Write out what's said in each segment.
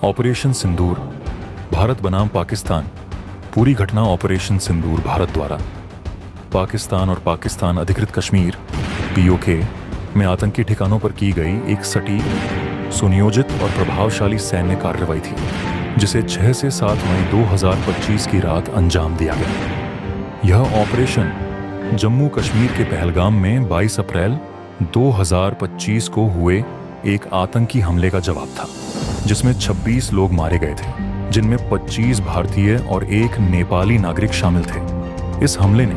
Operation सिंदूर, भारत बनाम पाकिस्तान। पूरी घटना ऑपरेशन सिंदूर भारत द्वारा पाकिस्तान और पाकिस्तान अधिकृत कश्मीर (पीओके) में आतंकी ठिकानों पर की गई एक सटीक, सुनियोजित और प्रभावशाली सैन्य कार्रवाई थी, जिसे 6 से 7 मई 2025 की रात अंजाम दिया गया। यह ऑपरेशन जम्मू कश्मीर के पहलगाम में 22 अप्रैल 2025 को हुए एक आतंकी हमले का जवाब था, जिसमें 26 लोग मारे गए थे, जिनमें 25 भारतीय और 1 नेपाली नागरिक शामिल थे। इस हमले ने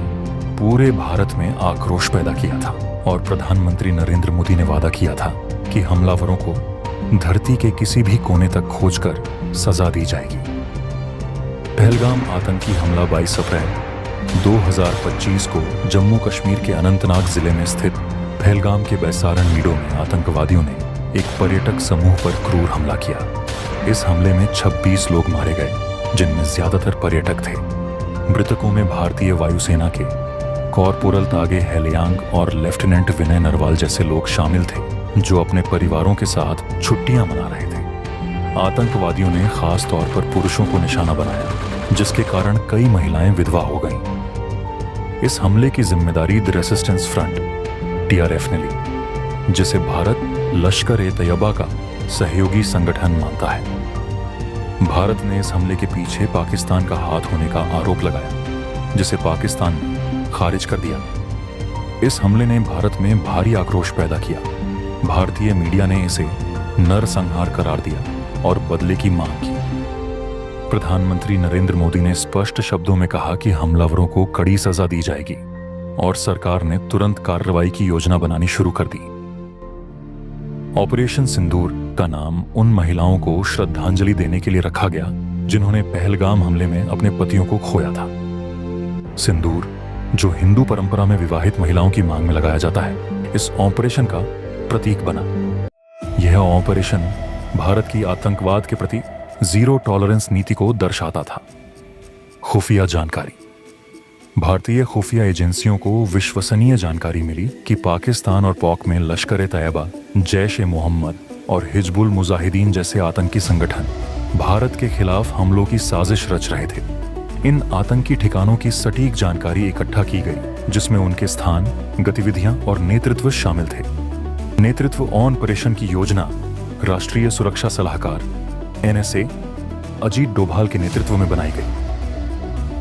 पूरे भारत में आक्रोश पैदा किया था और प्रधानमंत्री नरेंद्र मोदी ने वादा किया था कि हमलावरों को धरती के किसी भी कोने तक खोजकर सजा दी जाएगी। पहलगाम आतंकी हमला 22 अप्रैल 2025 को जम्मू कश्मीर के अनंतनाग जिले में स्थित पहलगाम के बैसारन मीडो में आतंकवादियों ने एक पर्यटक समूह पर क्रूर हमला किया। इस हमले में 26 लोग मारे गए, जिनमें ज्यादातर पर्यटक थे। मृतकों में भारतीय वायुसेना के कॉर्पोरल तागे हेलियांग और लेफ्टिनेंट विनय नरवाल जैसे लोग शामिल थे, जो अपने परिवारों के साथ छुट्टियां मना रहे थे। आतंकवादियों ने खास तौर पर पुरुषों को निशाना बनाया, जिसके कारण कई महिलाएं विधवा हो गईं। इस हमले की जिम्मेदारी द रेसिस्टेंस फ्रंट (TRF) ने ली, जिसे भारत लश्कर-ए-तैयबा का सहयोगी संगठन मानता है। भारत ने इस हमले के पीछे पाकिस्तान का हाथ होने का आरोप लगाया, जिसे पाकिस्तान ने खारिज कर दिया। इस हमले ने भारत में भारी आक्रोश पैदा किया। भारतीय मीडिया ने इसे नरसंहार करार दिया और बदले की मांग की। प्रधानमंत्री नरेंद्र मोदी ने स्पष्ट शब्दों में कहा कि हमलावरों को कड़ी सजा दी जाएगी और सरकार ने तुरंत कार्रवाई की योजना बनानी शुरू कर दी। ऑपरेशन सिंदूर का नाम उन महिलाओं को श्रद्धांजलि देने के लिए रखा गया, जिन्होंने पहलगाम हमले में अपने पतियों को खोया था। सिंदूर, जो हिंदू परंपरा में विवाहित महिलाओं की मांग में लगाया जाता है, इस ऑपरेशन का प्रतीक बना। यह ऑपरेशन भारत की आतंकवाद के प्रति जीरो टॉलरेंस नीति को दर्शाता था। खुफिया जानकारी। भारतीय खुफिया एजेंसियों को विश्वसनीय जानकारी मिली कि पाकिस्तान और पाक में लश्कर-ए-तैयबा, जैश-ए-मोहम्मद और हिजबुल मुजाहिदीन जैसे आतंकी संगठन भारत के खिलाफ हमलों की साजिश रच रहे थे। इन आतंकी ठिकानों की सटीक जानकारी इकट्ठा की गई, जिसमें उनके स्थान, गतिविधियां और नेतृत्व शामिल थे। नेतृत्व ऑपरेशन की योजना राष्ट्रीय सुरक्षा सलाहकार (NSA) अजीत डोभाल के नेतृत्व में बनाई गई।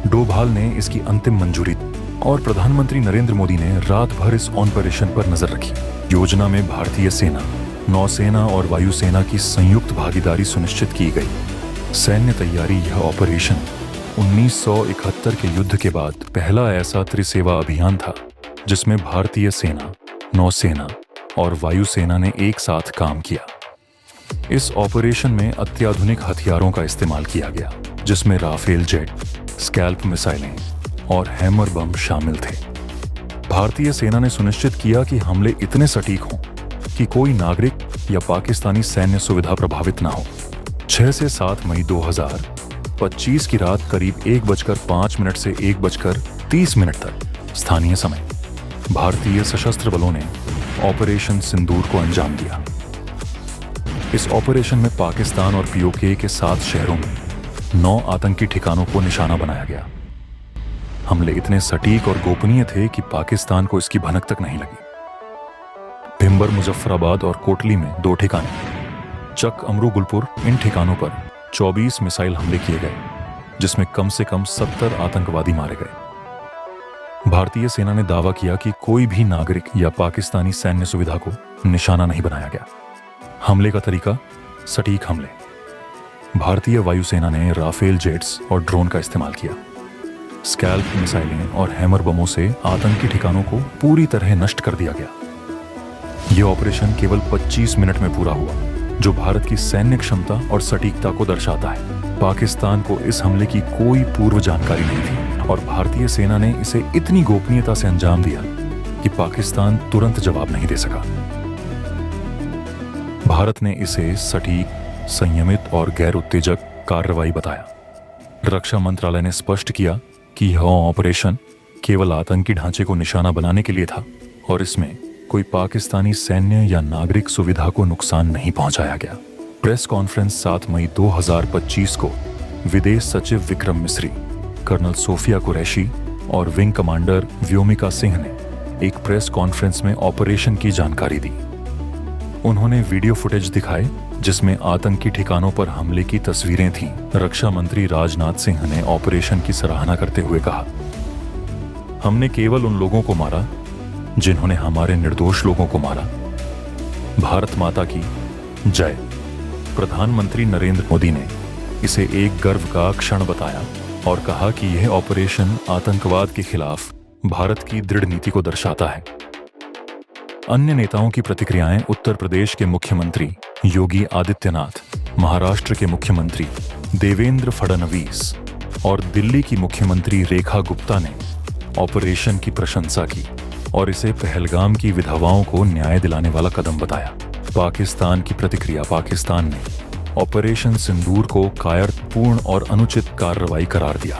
डोभाल ने इसकी अंतिम मंजूरी दी और प्रधानमंत्री नरेंद्र मोदी ने रात भर इस ऑपरेशन पर नजर रखी। योजना में भारतीय सेना, नौसेना और वायुसेना की संयुक्त भागीदारी सुनिश्चित की गई। सैन्य तैयारी। यह ऑपरेशन 1971 के युद्ध के बाद पहला ऐसा त्रिसेवा अभियान था, जिसमें भारतीय सेना, नौसेना और वायुसेना ने एक साथ काम किया। इस ऑपरेशन में अत्याधुनिक हथियारों का इस्तेमाल किया गया, जिसमें राफेल जेट, स्कैल्प मिसाइलें और हैमर बम शामिल थे। भारतीय सेना ने सुनिश्चित किया कि हमले इतने सटीक हों कि कोई नागरिक या पाकिस्तानी सैन्य सुविधा प्रभावित न हो। 6 से 7 मई 2025 की रात करीब 1:05 से 1:30 तक स्थानीय समय भारतीय सशस्त्र बलों ने ऑपरेशन सिंदूर को अंजाम दिया। इस ऑपरेशन में पाकिस्तान और पीओके के 7 शहरों में 9 आतंकी ठिकानों को निशाना बनाया गया। हमले इतने सटीक और गोपनीय थे कि पाकिस्तान को इसकी भनक तक नहीं लगी। भिंबर, मुजफ्फराबाद और कोटली में 2 ठिकाने, चक, अमरू, गुलपुर, इन ठिकानों पर 24 मिसाइल हमले किए गए, जिसमें कम से कम 70 आतंकवादी मारे गए। भारतीय सेना ने दावा किया कि कोई भी नागरिक या पाकिस्तानी सैन्य सुविधा को निशाना नहीं बनाया गया। हमले का तरीका: सटीक हमले। भारतीय वायुसेना ने राफेल जेट्स और ड्रोन का इस्तेमाल किया। स्कैल्प मिसाइलें और हैमर बमों से आतंकी ठिकानों को पूरी तरह नष्ट कर दिया गया। यह ऑपरेशन केवल 25 मिनट में पूरा हुआ, जो भारत की सैन्य क्षमता और सटीकता को दर्शाता है। पाकिस्तान को इस हमले की कोई पूर्व जानकारी नहीं थी और भारतीय सेना ने इसे इतनी गोपनीयता से अंजाम दिया कि पाकिस्तान तुरंत जवाब नहीं दे सका। भारत ने इसे सटीक, संयमित और गैर उत्तेजक कार्रवाई बताया। रक्षा मंत्रालय ने स्पष्ट किया कि यह ऑपरेशन केवल आतंकी ढांचे को निशाना बनाने के लिए था और इसमें कोई पाकिस्तानी सैन्य या नागरिक सुविधा को नुकसान नहीं पहुंचाया गया। प्रेस कॉन्फ्रेंस 7 मई 2025 को विदेश सचिव विक्रम मिस्री, कर्नल सोफिया कुरैशी और विंग कमांडर व्योमिका सिंह ने एक प्रेस कॉन्फ्रेंस में ऑपरेशन की जानकारी दी। उन्होंने वीडियो फुटेज दिखाए जिसमें आतंकी ठिकानों पर हमले की तस्वीरें थीं। रक्षा मंत्री राजनाथ सिंह ने ऑपरेशन की सराहना करते हुए कहा, हमने केवल उन लोगों को मारा जिन्होंने हमारे निर्दोष लोगों को मारा। भारत माता की जय। प्रधानमंत्री नरेंद्र मोदी ने इसे एक गर्व का क्षण बताया और कहा कि यह ऑपरेशन आतंकवाद के खिलाफ भारत की दृढ़ नीति को दर्शाता है। अन्य नेताओं की प्रतिक्रियाएं उत्तर प्रदेश के मुख्यमंत्री योगी आदित्यनाथ, महाराष्ट्र के मुख्यमंत्री देवेंद्र फडणवीस और दिल्ली की मुख्यमंत्री रेखा गुप्ता ने ऑपरेशन की प्रशंसा की और इसे पहलगाम की विधवाओं को न्याय दिलाने वाला कदम बताया। पाकिस्तान की प्रतिक्रिया। पाकिस्तान ने ऑपरेशन सिंदूर को कायरतापूर्ण और अनुचित कार्रवाई करार दिया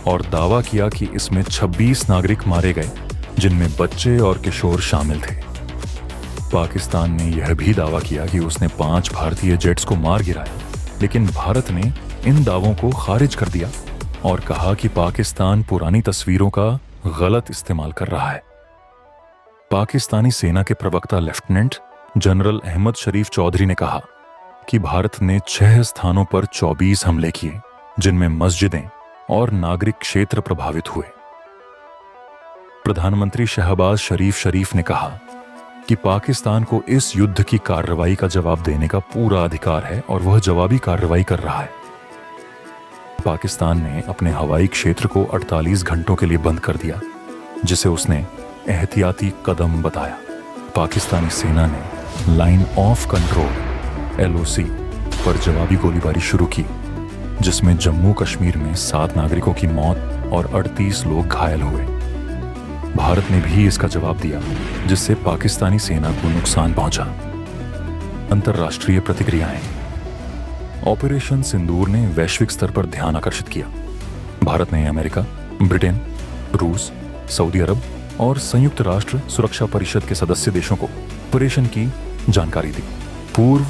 और दावा किया कि इसमें 26 नागरिक मारे गए जिनमें बच्चे और किशोर शामिल थे। पाकिस्तान ने यह भी दावा किया कि उसने 5 भारतीय जेट्स को मार गिराया, लेकिन भारत ने इन दावों को खारिज कर दिया और कहा कि पाकिस्तान पुरानी तस्वीरों का गलत इस्तेमाल कर रहा है। पाकिस्तानी सेना के प्रवक्ता लेफ्टिनेंट जनरल अहमद शरीफ चौधरी ने कहा कि भारत ने 6 स्थानों पर 24 हमले किए जिनमें मस्जिदें और नागरिक क्षेत्र प्रभावित हुए। प्रधानमंत्री शहबाज शरीफ ने कहा कि पाकिस्तान को इस युद्ध की कार्रवाई का जवाब देने का पूरा अधिकार है और वह जवाबी कार्रवाई कर रहा है। पाकिस्तान ने अपने हवाई क्षेत्र को 48 घंटों के लिए बंद कर दिया, जिसे उसने एहतियाती कदम बताया। पाकिस्तानी सेना ने लाइन ऑफ कंट्रोल LOC पर जवाबी गोलीबारी शुरू की, जिसमें जम्मू कश्मीर में 7 नागरिकों की मौत और 38 लोग घायल हुए। भारत ने भी इसका जवाब दिया, जिससे पाकिस्तानी सेना को नुकसान पहुंचा। अंतर्राष्ट्रीय प्रतिक्रियाएं। ऑपरेशन सिंदूर ने वैश्विक स्तर पर ध्यान आकर्षित किया। भारत ने अमेरिका, ब्रिटेन, रूस, सऊदी अरब और संयुक्त राष्ट्र सुरक्षा परिषद के सदस्य देशों को ऑपरेशन की जानकारी दी। पूर्व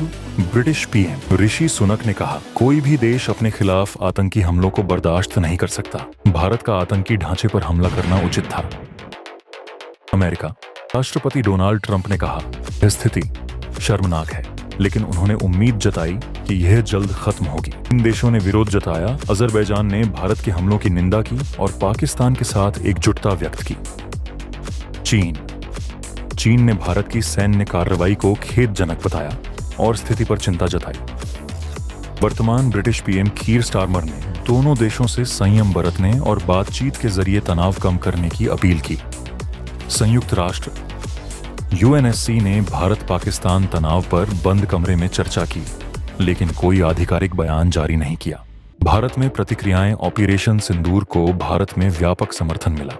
ब्रिटिश PM ऋषि सुनक ने कहा, कोई भी देश अपने खिलाफ आतंकी हमलों को बर्दाश्त नहीं कर सकता। भारत का आतंकी ढांचे पर हमला करना उचित था। अमेरिका। राष्ट्रपति डोनाल्ड ट्रंप ने कहा, यह स्थिति शर्मनाक है, लेकिन उन्होंने उम्मीद जताई कि यह जल्द खत्म होगी। इन देशों ने विरोध जताया। अजरबैजान ने भारत के हमलों की निंदा की और पाकिस्तान के साथ एकजुटता व्यक्त की। चीन ने भारत की सैन्य कार्रवाई को खेदजनक बताया और स्थिति पर चिंता जताई। वर्तमान ब्रिटिश PM कीर स्टारमर ने दोनों देशों से संयम बरतने और बातचीत के जरिए तनाव कम करने की अपील की। संयुक्त राष्ट्र UNSC ने भारत पाकिस्तान तनाव पर बंद कमरे में चर्चा की, लेकिन कोई आधिकारिक बयान जारी नहीं किया। भारत में प्रतिक्रियाएं। ऑपरेशन सिंदूर को भारत में व्यापक समर्थन मिला।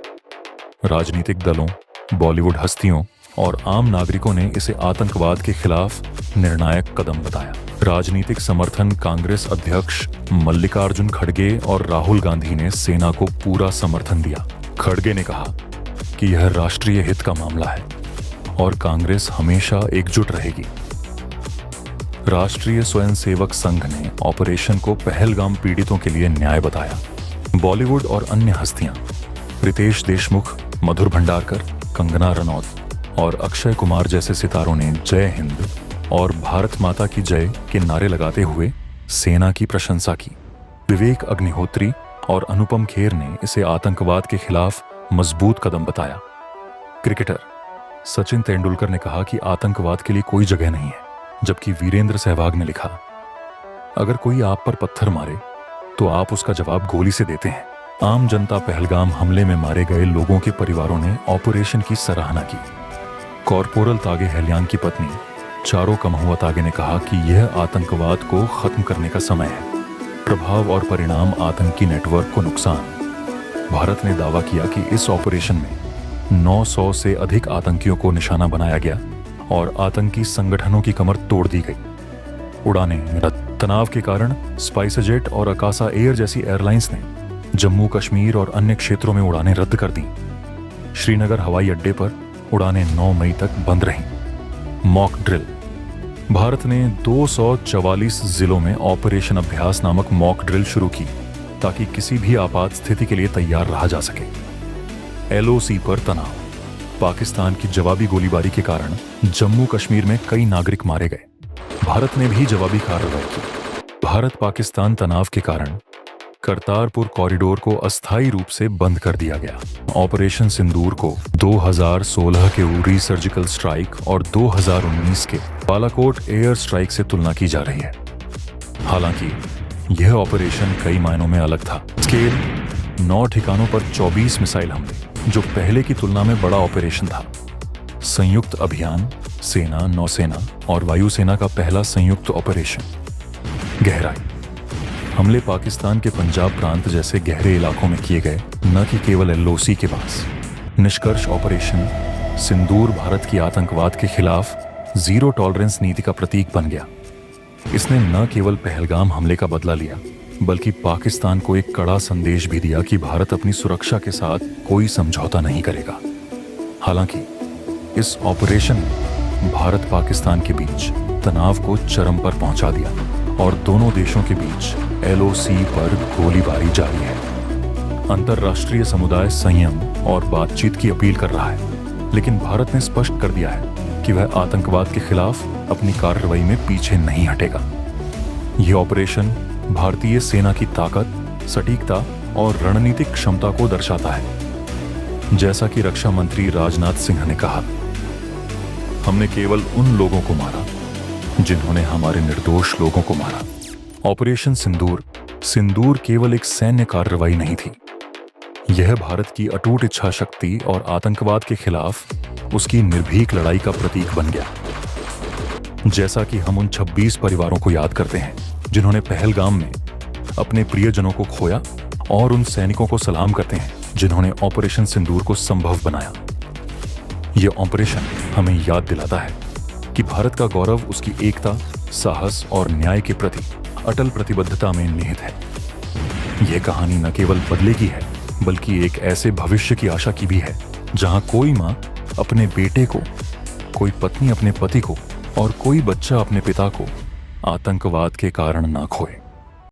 राजनीतिक दलों, बॉलीवुड हस्तियों और आम नागरिकों ने इसे आतंकवाद के खिलाफ निर्णायक कदम बताया। राजनीतिक समर्थन। कांग्रेस अध्यक्ष मल्लिकार्जुन खड़गे और राहुल गांधी ने सेना को पूरा समर्थन दिया। खड़गे ने कहा कि यह राष्ट्रीय हित का मामला है और कांग्रेस हमेशा एकजुट रहेगी। राष्ट्रीय स्वयंसेवक संघ ने ऑपरेशन को पहलगाम पीड़ितों के लिए न्याय बताया। बॉलीवुड और अन्य हस्तियां रितेश देशमुख, मधुर भंडारकर, कंगना रनौत और अक्षय कुमार जैसे सितारों ने जय हिंद और भारत माता की जय के नारे लगाते हुए सेना की प्रशंसा की। विवेक अग्निहोत्री और अनुपम खेर ने इसे आतंकवाद के खिलाफ मजबूत कदम बताया। क्रिकेटर सचिन तेंदुलकर ने कहा कि आतंकवाद के लिए कोई जगह नहीं है, जबकि वीरेंद्र सहवाग ने लिखा, अगर कोई आप पर पत्थर मारे तो आप उसका जवाब गोली से देते हैं। आम जनता। पहलगाम हमले में मारे गए लोगों के परिवारों ने ऑपरेशन की सराहना की। कॉर्पोरल तागे हैलियान की पत्नी चारो कमहुआ तागे ने कहा कि यह आतंकवाद को खत्म करने का समय है। प्रभाव और परिणाम। आतंकी नेटवर्क को नुकसान। भारत ने दावा किया कि इस ऑपरेशन में 900 से अधिक आतंकियों को निशाना बनाया गया और आतंकी संगठनों की कमर तोड़ दी गई। उड़ानें रद्द। तनाव के कारण स्पाइसजेट और अकासा एयर जैसी एयरलाइंस ने जम्मू कश्मीर और अन्य क्षेत्रों में उड़ानें रद्द कर दी। श्रीनगर हवाई अड्डे पर उड़ानें 9 मई तक बंद रहीं। Mock drill. भारत ने 244 जिलों में ऑपरेशन अभ्यास नामक मॉक ड्रिल शुरू की ताकि किसी भी आपात स्थिति के लिए तैयार रहा जा सके। LOC पर तनाव। पाकिस्तान की जवाबी गोलीबारी के कारण जम्मू कश्मीर में कई नागरिक मारे गए। भारत ने भी जवाबी कार्रवाई की। भारत पाकिस्तान तनाव के कारण करतारपुर कॉरिडोर को अस्थायी रूप से बंद कर दिया गया। ऑपरेशन सिंदूर को 2016 के उरी सर्जिकल स्ट्राइक और 2019 के बालाकोट एयर स्ट्राइक से तुलना की जा रही है। हालांकि यह ऑपरेशन कई मायनों में अलग था। स्केल 9 ठिकानों पर 24 मिसाइल हमले, जो पहले की तुलना में बड़ा ऑपरेशन था। संयुक्त अभियान, सेना, नौसेना और वायुसेना का पहला संयुक्त ऑपरेशन। गहराई। हमले पाकिस्तान के पंजाब प्रांत जैसे गहरे इलाकों में किए गए, न कि केवल LOC के पास। निष्कर्ष, ऑपरेशन सिंदूर भारत की आतंकवाद के खिलाफ जीरो टॉलरेंस नीति का प्रतीक बन गया। इसने न केवल पहलगाम हमले का बदला लिया, बल्कि पाकिस्तान को एक कड़ा संदेश भी दिया कि भारत अपनी सुरक्षा के साथ कोई समझौता नहीं करेगा। हालांकि इस ऑपरेशन ने भारत पाकिस्तान के बीच तनाव को चरम पर पहुंचा दिया और दोनों देशों के बीच LOC पर गोलीबारी जारी है। अंतर्राष्ट्रीय समुदाय संयम और बातचीत की अपील कर रहा है, लेकिन भारत ने स्पष्ट कर दिया है कि वह आतंकवाद के खिलाफ अपनी कार्रवाई में पीछे नहीं हटेगा। यह ऑपरेशन भारतीय सेना की ताकत, सटीकता और रणनीतिक क्षमता को दर्शाता है। जैसा कि रक्षा मंत्री राजनाथ सिंह ने कहा, हमने केवल उन लोगों को मारा जिन्होंने हमारे निर्दोष लोगों को मारा। ऑपरेशन सिंदूर केवल एक सैन्य कार्रवाई नहीं थी। यह भारत की अटूट इच्छा शक्ति और आतंकवाद के खिलाफ उसकी निर्भीक लड़ाई का प्रतीक बन गया। जैसा कि हम उन 26 परिवारों को याद करते हैं जिन्होंने पहलगाम में अपने प्रियजनों को खोया, और उन सैनिकों को सलाम करते हैं जिन्होंने ऑपरेशन सिंदूर को संभव बनाया। यह ऑपरेशन हमें याद दिलाता है कि भारत का गौरव उसकी एकता, साहस और न्याय के प्रति अटल प्रतिबद्धता में निहित है। यह कहानी न केवल बदले की है, बल्कि एक ऐसे भविष्य की आशा की भी है जहां कोई मां अपने बेटे को, कोई पत्नी अपने पति को और कोई बच्चा अपने पिता को आतंकवाद के कारण ना खोए।